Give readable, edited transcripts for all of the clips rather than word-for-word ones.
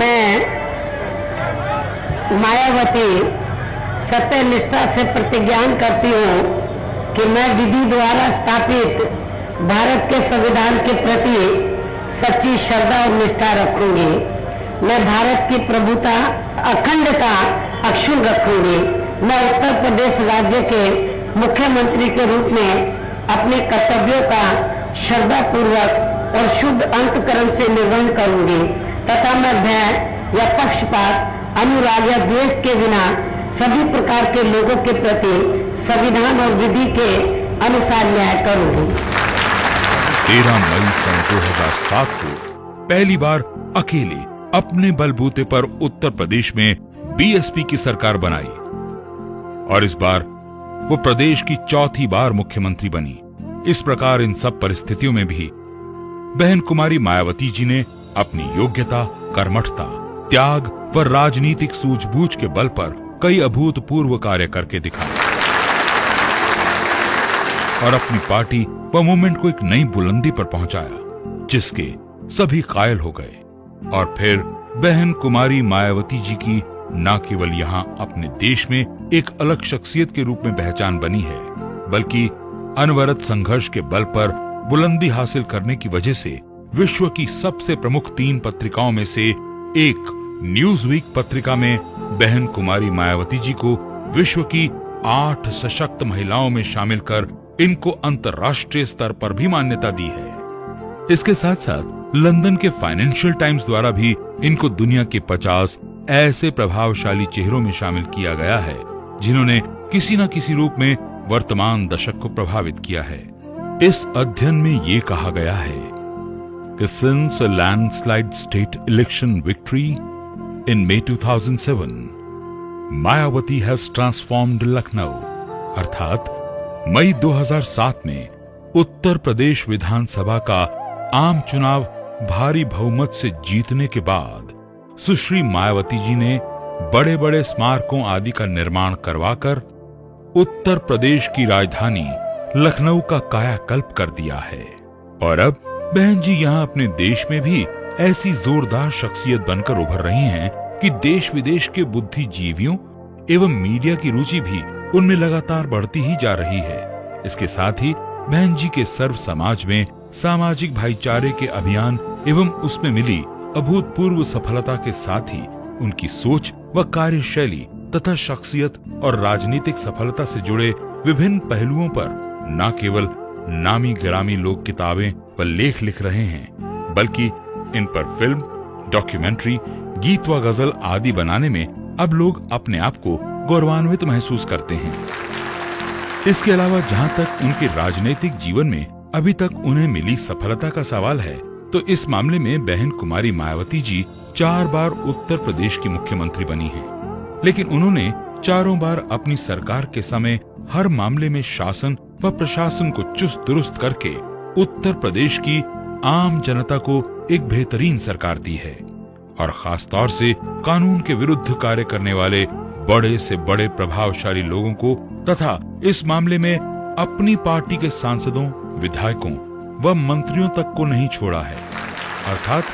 मैं मायावती सत्य निष्ठा से प्रतिज्ञान करती हूँ कि मैं विधि द्वारा स्थापित भारत के संविधान के प्रति सच्ची श्रद्धा और निष्ठा रखूंगी। मैं भारत की प्रभुता अखंडता अक्षुण्ण रखूंगी। मैं उत्तर प्रदेश राज्य के मुख्यमंत्री के रूप में अपने कर्तव्यों का श्रद्धापूर्वक और शुद्ध अंतकरण से निर्वहन करूंगी तथा मैं भय या पक्षपात, अनुराग या द्वेष के बिना सभी प्रकार के लोगों के प्रति संविधान और विधि के अनुसार न्याय करूंगी। 13 मई सन 2007 को पहली बार अकेले अपने बलबूते पर उत्तर प्रदेश में बीएसपी की सरकार बनाई और इस बार वो प्रदेश की चौथी बार मुख्यमंत्री बनी। इस प्रकार इन सब परिस्थितियों में भी बहन कुमारी मायावती जी ने अपनी योग्यता, कर्मठता, त्याग व राजनीतिक सूझबूझ के बल पर कई अभूतपूर्व कार्य करके दिखाए और अपनी पार्टी व मूवमेंट को एक नई बुलंदी पर पहुंचाया जिसके सभी कायल हो गए। और फिर बहन कुमारी मायावती जी की न केवल यहाँ अपने देश में एक अलग शख्सियत के रूप में पहचान बनी है, बल्कि अनवरत संघर्ष के बल पर बुलंदी हासिल करने की वजह से विश्व की सबसे प्रमुख 3 पत्रिकाओं में से एक न्यूज़वीक पत्रिका में बहन कुमारी मायावती जी को विश्व की 8 सशक्त महिलाओं में शामिल कर इनको अंतर्राष्ट्रीय स्तर पर भी मान्यता दी है। इसके साथ साथ लंदन के फाइनेंशियल टाइम्स द्वारा भी इनको दुनिया के 50 ऐसे प्रभावशाली चेहरों में शामिल किया गया है जिन्होंने किसी न किसी रूप में वर्तमान दशक को प्रभावित किया है। इस अध्ययन में ये कहा गया है कि since a landslide state election victory in May 2007, Mayawati has transformed Lucknow. अर्थात मई 2007 में उत्तर प्रदेश विधानसभा का आम चुनाव भारी बहुमत से जीतने के बाद सुश्री मायावती जी ने बड़े बड़े स्मारकों आदि का निर्माण करवाकर उत्तर प्रदेश की राजधानी लखनऊ का कायाकल्प कर दिया है। और अब बहन जी यहाँ अपने देश में भी ऐसी जोरदार शख्सियत बनकर उभर रही हैं कि देश विदेश के बुद्धिजीवियों एवं मीडिया की रुचि भी उनमें लगातार बढ़ती ही जा रही है। इसके साथ ही बहन जी के सर्व समाज में सामाजिक भाईचारे के अभियान एवं उसमें मिली अभूतपूर्व सफलता के साथ ही उनकी सोच व कार्यशैली तथा शख्सियत और राजनीतिक सफलता से जुड़े विभिन्न पहलुओं पर न केवल नामी गिरामी लोग किताबें व लेख लिख रहे हैं, बल्कि इन पर फिल्म, डॉक्यूमेंट्री, गीत व गजल आदि बनाने में अब लोग अपने आप को गौरवान्वित महसूस करते हैं। इसके अलावा जहां तक उनके राजनीतिक जीवन में अभी तक उन्हें मिली सफलता का सवाल है, तो इस मामले में बहन कुमारी मायावती जी 4 बार उत्तर प्रदेश की मुख्यमंत्री बनी हैं। लेकिन उन्होंने चारों बार अपनी सरकार के समय हर मामले में शासन व प्रशासन को चुस्त दुरुस्त करके उत्तर प्रदेश की आम जनता को एक बेहतरीन सरकार दी है और खास तौर से कानून के विरुद्ध कार्य करने वाले बड़े से बड़े प्रभावशाली लोगों को तथा इस मामले में अपनी पार्टी के सांसदों, विधायकों व मंत्रियों तक को नहीं छोड़ा है। अर्थात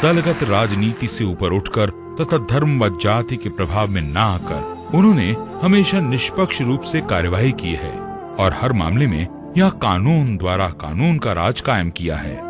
दलगत राजनीति से ऊपर उठकर तथा धर्म व जाति के प्रभाव में न आकर उन्होंने हमेशा निष्पक्ष रूप से कार्यवाही की है और हर मामले में यह कानून द्वारा कानून का राज कायम किया है।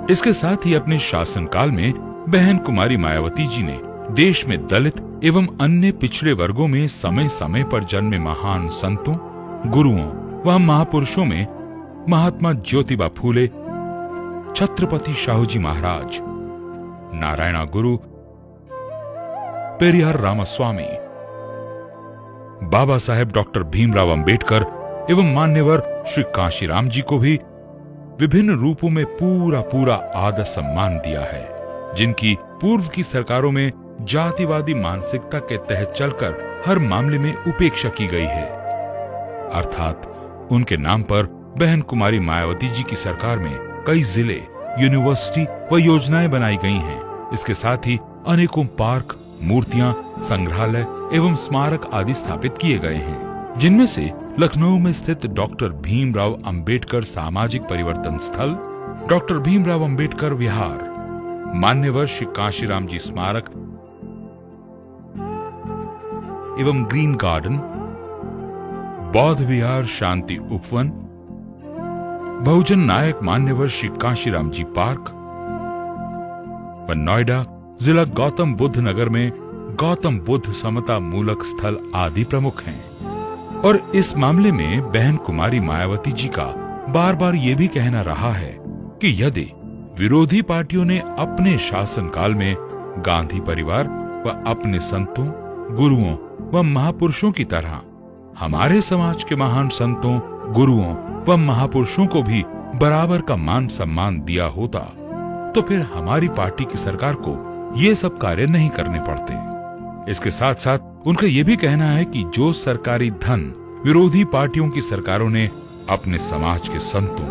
इसके साथ ही अपने शासनकाल में बहन कुमारी मायावती जी ने देश में दलित एवं अन्य पिछड़े वर्गों में समय समय पर जन्मे महान संतों, गुरुओं व महापुरुषों में महात्मा ज्योतिबा फूले, छत्रपति शाहूजी महाराज, नारायणा गुरु, पेरियार रामास्वामी, बाबा साहेब डॉक्टर भीमराव अंबेडकर एवं मान्यवर श्री कांशीराम जी को भी विभिन्न रूपों में पूरा आदर सम्मान दिया है, जिनकी पूर्व की सरकारों में जातिवादी मानसिकता के तहत चलकर हर मामले में उपेक्षा की गई है। अर्थात उनके नाम पर बहन कुमारी मायावती जी की सरकार में कई जिले, यूनिवर्सिटी व योजनाएं बनाई गई हैं। इसके साथ ही अनेकों पार्क, मूर्तियां, संग्रहालय एवं स्मारक आदि स्थापित किए गए हैं, जिनमें से लखनऊ में स्थित डॉक्टर भीमराव अंबेडकर सामाजिक परिवर्तन स्थल, डॉक्टर भीमराव अंबेडकर विहार, मान्यवर श्री कांशीराम जी स्मारक एवं ग्रीन गार्डन, बौद्ध विहार शांति उपवन, बहुजन नायक मान्यवर श्री कांशीराम जी पार्क व नोएडा जिला गौतम बुद्ध नगर में गौतम बुद्ध समता मूलक स्थल आदि प्रमुख हैं। और इस मामले में बहन कुमारी मायावती जी का बार बार ये भी कहना रहा है कि यदि विरोधी पार्टियों ने अपने शासनकाल में गांधी परिवार व अपने संतों, गुरुओं व महापुरुषों की तरह हमारे समाज के महान संतों, गुरुओं व महापुरुषों को भी बराबर का मान सम्मान दिया होता तो फिर हमारी पार्टी की सरकार को ये सब कार्य नहीं करने पड़ते। इसके साथ साथ उनका ये भी कहना है कि जो सरकारी धन विरोधी पार्टियों की सरकारों ने अपने समाज के संतों,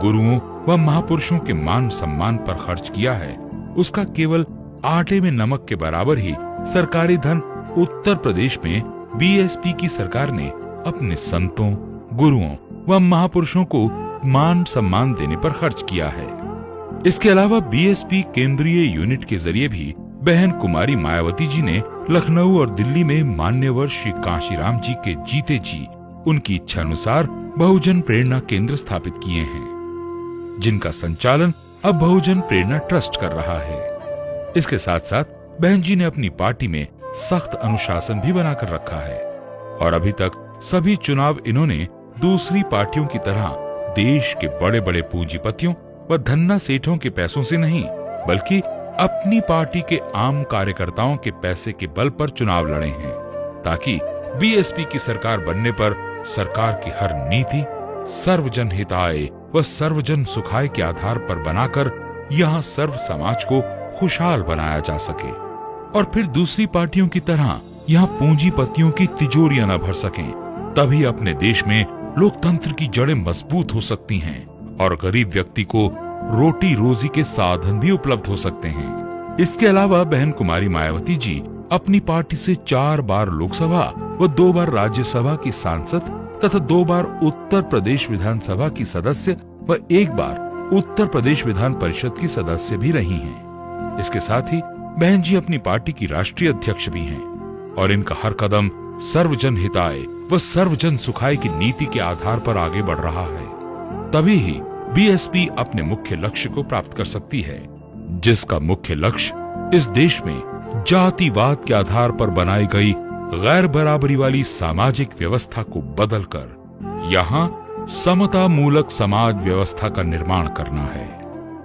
गुरुओं व महापुरुषों के मान सम्मान पर खर्च किया है, उसका केवल आटे में नमक के बराबर ही सरकारी धन उत्तर प्रदेश में बीएसपी की सरकार ने अपने संतों, गुरुओं व महापुरुषों को मान सम्मान देने पर खर्च किया है। इसके अलावा बीएसपी केंद्रीय यूनिट के जरिए भी बहन कुमारी मायावती जी ने लखनऊ और दिल्ली में मान्यवर श्री कांशीराम जी के जीते जी उनकी इच्छा अनुसार बहुजन प्रेरणा केंद्र स्थापित किए हैं, जिनका संचालन अब बहुजन प्रेरणा ट्रस्ट कर रहा है। इसके साथ साथ बहन जी ने अपनी पार्टी में सख्त अनुशासन भी बनाकर रखा है और अभी तक सभी चुनाव इन्होंने दूसरी पार्टियों की तरह देश के बड़े बड़े पूंजीपतियों व धन्ना सेठों के पैसों से नहीं, बल्कि अपनी पार्टी के आम कार्यकर्ताओं के पैसे के बल पर चुनाव लड़े हैं, ताकि बीएसपी की सरकार बनने पर सरकार की हर नीति सर्वजन हिताय व सर्वजन सुखाय के आधार पर बनाकर यहाँ सर्व समाज को खुशहाल बनाया जा सके और फिर दूसरी पार्टियों की तरह यहाँ पूंजीपतियों की तिजोरियां न भर सकें। तभी अपने देश में लोकतंत्र की जड़ें मजबूत हो सकती हैं और गरीब व्यक्ति को रोटी रोजी के साधन भी उपलब्ध हो सकते हैं। इसके अलावा बहन कुमारी मायावती जी अपनी पार्टी से 4 बार लोकसभा व 2 बार राज्यसभा की सांसद तथा 2 बार उत्तर प्रदेश विधानसभा की सदस्य व 1 बार उत्तर प्रदेश विधान परिषद की सदस्य भी रही हैं। इसके साथ ही बहन जी अपनी पार्टी की राष्ट्रीय अध्यक्ष भी हैं और इनका हर कदम सर्वजन हिताय व सर्वजन सुखाय की नीति के आधार पर आगे बढ़ रहा है। तभी ही बीएसपी अपने मुख्य लक्ष्य को प्राप्त कर सकती है, जिसका मुख्य लक्ष्य इस देश में जातिवाद के आधार पर बनाई गई गैर बराबरी वाली सामाजिक व्यवस्था को बदलकर यहाँ समता मूलक समाज व्यवस्था का निर्माण करना है।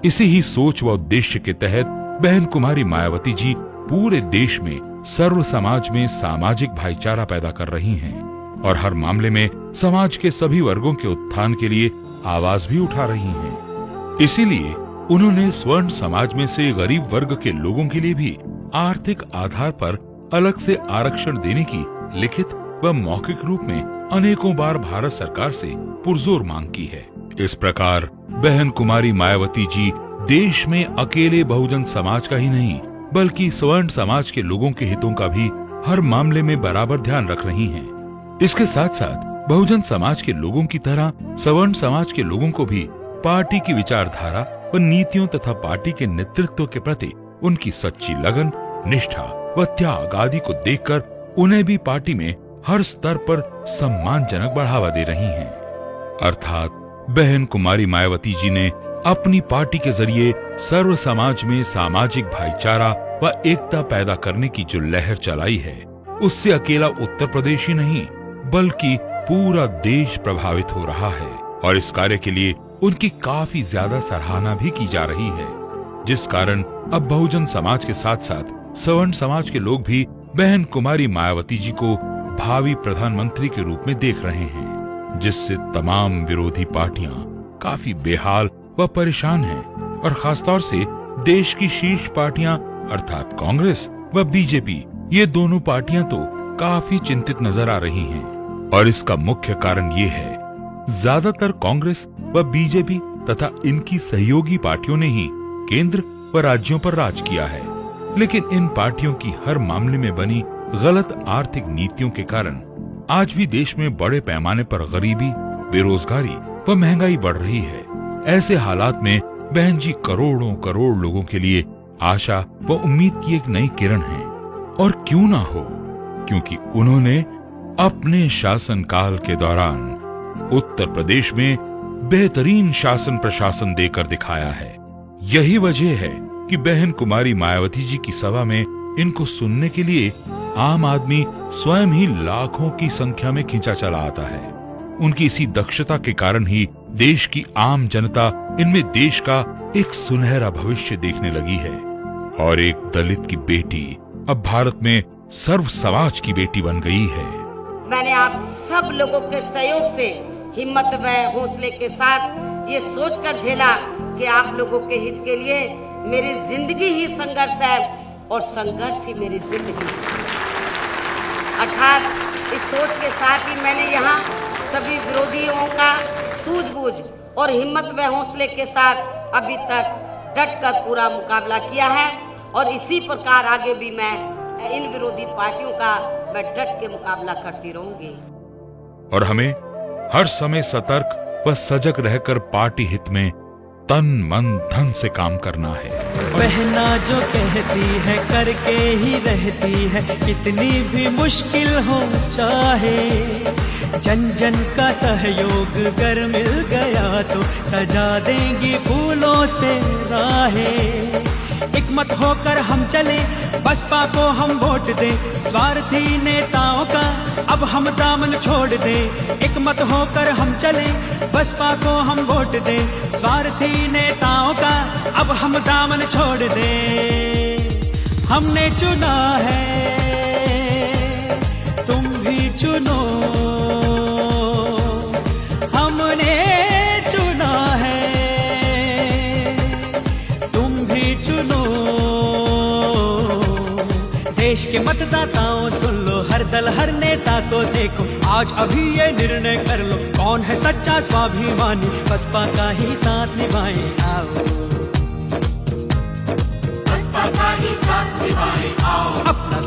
इसी ही सोच व उद्देश्य के तहत बहन कुमारी मायावती जी पूरे देश में सर्व समाज में सामाजिक भाईचारा पैदा कर रही हैं और हर मामले में समाज के सभी वर्गों के उत्थान के लिए आवाज भी उठा रही हैं। इसीलिए उन्होंने स्वर्ण समाज में से गरीब वर्ग के लोगों के लिए भी आर्थिक आधार पर अलग से आरक्षण देने की लिखित व मौखिक रूप में अनेकों बार भारत सरकार से पुरजोर मांग की है। इस प्रकार बहन कुमारी मायावती जी देश में अकेले बहुजन समाज का ही नहीं, बल्कि स्वर्ण समाज के लोगों के हितों का भी हर मामले में बराबर ध्यान रख रही हैं। इसके साथ साथ बहुजन समाज के लोगों की तरह सवर्ण समाज के लोगों को भी पार्टी की विचारधारा व नीतियों तथा पार्टी के नेतृत्व के प्रति उनकी सच्ची लगन, निष्ठा व त्याग आदि को देखकर उन्हें भी पार्टी में हर स्तर पर सम्मानजनक बढ़ावा दे रही हैं। अर्थात बहन कुमारी मायावती जी ने अपनी पार्टी के जरिए सर्व समाज में सामाजिक भाईचारा व एकता पैदा करने की जो लहर चलाई है, उससे अकेला उत्तर प्रदेश ही नहीं बल्कि पूरा देश प्रभावित हो रहा है और इस कार्य के लिए उनकी काफी ज्यादा सराहना भी की जा रही है, जिस कारण अब बहुजन समाज के साथ साथ सवर्ण समाज के लोग भी बहन कुमारी मायावती जी को भावी प्रधानमंत्री के रूप में देख रहे हैं, जिससे तमाम विरोधी पार्टियां काफी बेहाल व परेशान हैं और खासतौर से देश की शीर्ष पार्टियां अर्थात कांग्रेस व बीजेपी, ये दोनों पार्टियां तो काफी चिंतित नजर आ रही हैं और इसका मुख्य कारण ये है, ज्यादातर कांग्रेस व बीजेपी तथा इनकी सहयोगी पार्टियों ने ही केंद्र व राज्यों पर राज किया है, लेकिन इन पार्टियों की हर मामले में बनी गलत आर्थिक नीतियों के कारण आज भी देश में बड़े पैमाने पर गरीबी, बेरोजगारी व महंगाई बढ़ रही है। ऐसे हालात में बहन जी करोड़ों करोड़ लोगों के लिए आशा व उम्मीद की एक नई किरण है। और क्यों ना हो, क्योंकि उन्होंने अपने शासनकाल के दौरान उत्तर प्रदेश में बेहतरीन शासन प्रशासन देकर दिखाया है। यही वजह है कि बहन कुमारी मायावती जी की सभा में इनको सुनने के लिए आम आदमी स्वयं ही लाखों की संख्या में खिंचा चला आता है। उनकी इसी दक्षता के कारण ही देश की आम जनता इनमें देश का एक सुनहरा भविष्य देखने लगी है और एक दलित की बेटी अब भारत में सर्व समाज की बेटी बन गई है। मैंने आप सब लोगों के सहयोग से हिम्मत व हौसले के साथ ये सोचकर झेला कि आप लोगों के हित के लिए मेरी जिंदगी ही संघर्ष है और संघर्ष ही मेरी जिंदगी। अर्थात इस सोच के साथ ही मैंने यहाँ सभी विरोधियों का सूझबूझ और हिम्मत व हौसले के साथ अभी तक डट कर पूरा मुकाबला किया है और इसी प्रकार आगे भी मैं इन विरोधी पार्टियों का मैं डट के मुकाबला करती रहूंगी। और हमें हर समय सतर्क व सजग रहकर पार्टी हित में तन मन धन से काम करना है। बहना जो कहती है करके ही रहती है, कितनी भी मुश्किल हो चाहे। जन जन का सहयोग अगर मिल गया तो सजा देंगी फूलों से राहें। एक मत होकर हम चले, बसपा को हम वोट दें, स्वार्थी नेताओं का अब हम दामन छोड़ दें। एक मत होकर हम चले, बसपा को हम वोट दें, स्वार्थी नेताओं का अब हम दामन छोड़ दें। हमने चुना है, तुम भी चुनो। हमने चुना है, तुम भी चुनो। देश के मतदाताओं सुन लो, हर दल हर नेता को देखो, आज अभी ये निर्णय कर लो, कौन है सच्चा स्वाभिमानी, बसपा का ही साथ निभाएं आओ। बसपा का ही साथ निभाएं आओ। अपना